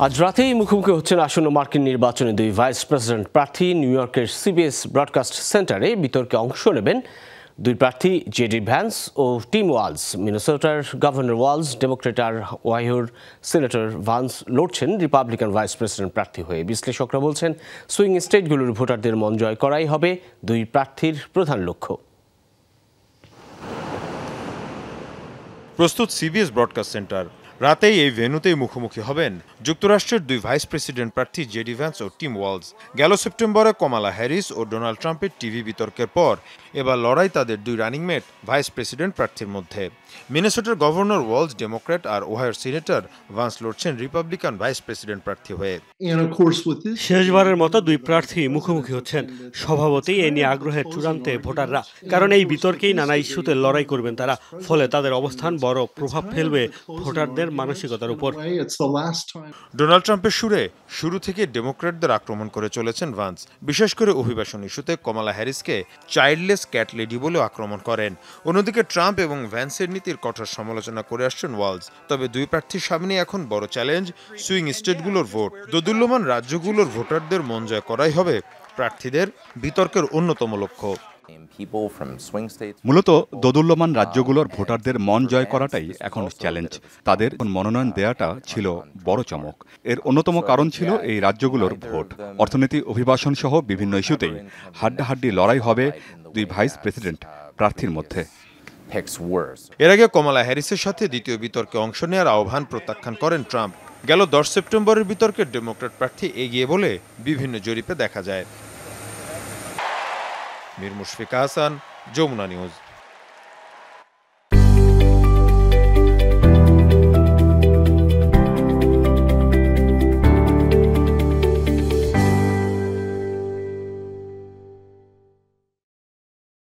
আজ রাতেই মুখোমুখি হচ্ছেন আসন্ন মার্কিন নির্বাচনে দুই ভাইস প্রেসিডেন্ট প্রার্থী। নিউ ইয়র্কের সিবিএস ব্রডকাস্ট সেন্টারে বিতর্কে অংশ নেবেন দুই প্রার্থী জেডি ভ্যান্স ও টিম ওয়ালস। মিনেসোটার গভর্নর ওয়ালস ডেমোক্রেট আর ওহাইওর সিনেটর ভান্স লড়ছেন রিপাবলিকান ভাইস প্রেসিডেন্ট প্রার্থী হয়ে। বিশ্লেষকরা বলছেন সুইং স্টেটগুলোর ভোটারদের মন জয় করাই হবে দুই প্রার্থীর প্রধান লক্ষ্য। প্রস্তুত সিবিএস ব্রডকাস্ট সেন্টার। রাতেই এই ভেন্যুতেই মুখোমুখি হবেন যুক্তরাষ্ট্রের দুই ভাইস প্রেসিডেন্ট প্রার্থী জেডি ভ্যান্স ও টিম ওয়ালস। গেল সেপ্টেম্বরে কমালা হ্যারিস ও ডোনাল্ড ট্রাম্পের টিভি বিতর্কের পর এবার লড়াই তাদের দুই রানিং মেট ভাইস প্রেসিডেন্ট প্রার্থীর মধ্যে। মিনেসোটার গভর্নর ওয়ালস ডেমোক্র্যাট আর ওহাইওর সিনেটর ভান্স লড়ছেন রিপাবলিকান ভাইস প্রেসিডেন্ট প্রার্থী হয়ে। শেষবারের মতো দুই প্রার্থী মুখোমুখি হচ্ছেন। স্বভাবতই এ নিয়ে আগ্রহের চূড়ান্তে ভোটাররা, কারণ এই বিতর্কেই নানা ইস্যুতে লড়াই করবেন তারা। ফলে তাদের অবস্থান বড় প্রভাব ফেলবে ভোটারদের মানসিকতার উপর। ডোনাল্ড ট্রাম্পের সুরে শুরু থেকে ডেমোক্র্যাটদের আক্রমণ করে চলেছেন ভান্স। বিশেষ করে অভিবাসন ইস্যুতে কমালা হ্যারিসকে চাইল্ডলেস ক্যাট লেডি বলে আক্রমণ করেন। অন্যদিকে ট্রাম্প এবং ভ্যান্সের নীতির কঠোর সমালোচনা করে আসছেন ওয়ালস। তবে দুই প্রার্থীর সামনে এখন বড় চ্যালেঞ্জ সুইং স্টেটগুলোর ভোট। দোদুল্যমান রাজ্যগুলোর ভোটারদের মন জয় করাই হবে প্রার্থীদের বিতর্কের অন্যতম লক্ষ্য। মূলত দোদুল্যমান রাজ্যগুলোর ভোটারদের মন জয় করাটাই এখন চ্যালেঞ্জ। তাদের মনোনয়ন দেয়াটা ছিল বড় চমক। এর অন্যতম কারণ ছিল এই রাজ্যগুলোর ভোট। অর্থনীতি, অভিবাসন সহ বিভিন্ন ইস্যুতেই হাড্ডাহাড্ডি লড়াই হবে দুই ভাইস প্রেসিডেন্ট প্রার্থীর মধ্যে। এর আগে কমালা হ্যারিসের সাথে দ্বিতীয় বিতর্কে অংশ নেওয়ার আহ্বান প্রত্যাখ্যান করেন ট্রাম্প। গেল 10 সেপ্টেম্বরের বিতর্কে ডেমোক্র্যাট প্রার্থী এগিয়ে বলে বিভিন্ন জরিপে দেখা যায়। মীর মুশফিকা হাসান, যমুনা নিউজ।